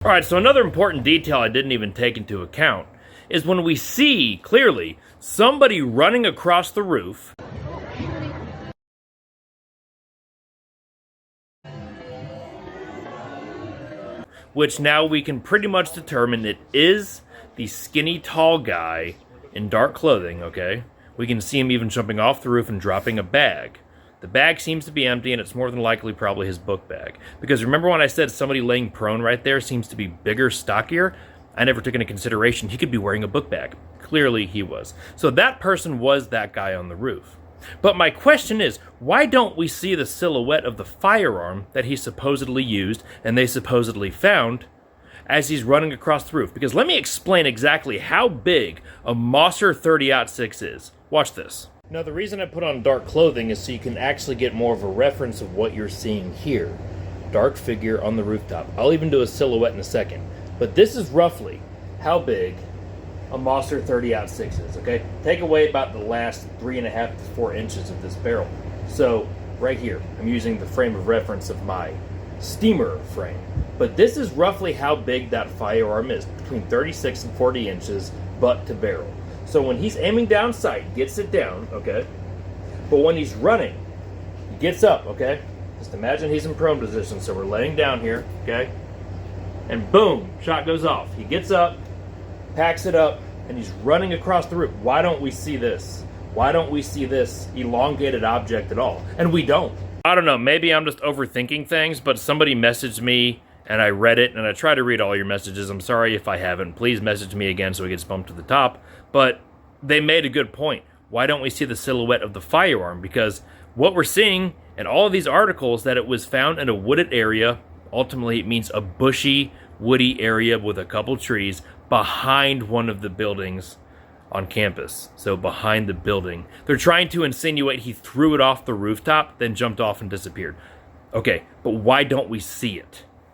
Alright, so another important detail I didn't even take into account is when we see, clearly, somebody running across the roof, which now we can pretty much determine it is the skinny, tall guy in dark clothing, okay? We can see him even jumping off the roof and dropping a bag. The bag seems to be empty, and it's more than likely probably his book bag. Because remember when I said somebody laying prone right there seems to be bigger, stockier? I never took into consideration he could be wearing a book bag. Clearly he was. So that person was that guy on the roof. But my question is, why don't we see the silhouette of the firearm that he supposedly used and they supposedly found as he's running across the roof? Because let me explain exactly how big a Mosser 30-06 is. Watch this. Now, the reason I put on dark clothing is so you can actually get more of a reference of what you're seeing here. Dark figure on the rooftop. I'll even do a silhouette in a second. But this is roughly how big a Mosser 30-06 is, okay? Take away about the last 3.5 to 4 inches of this barrel. So, right here, I'm using the frame of reference of my steamer frame. But this is roughly how big that firearm is, between 36 and 40 inches, butt to barrel. So when he's aiming down sight, gets it down, okay? But when he's running, he gets up, okay? Just imagine he's in prone position, so we're laying down here, okay? And boom, shot goes off. He gets up, packs it up, and he's running across the roof. Why don't we see this? Why don't we see this elongated object at all? And we don't. I don't know, maybe I'm just overthinking things, but somebody messaged me and I read it, and I try to read all your messages. I'm sorry if I haven't. Please message me again so it gets bumped to the top. But they made a good point. Why don't we see the silhouette of the firearm? Because what we're seeing in all of these articles that it was found in a wooded area. Ultimately, it means a bushy, woody area with a couple trees behind one of the buildings on campus. So behind the building. They're trying to insinuate he threw it off the rooftop, then jumped off and disappeared. Okay, but why don't we see it?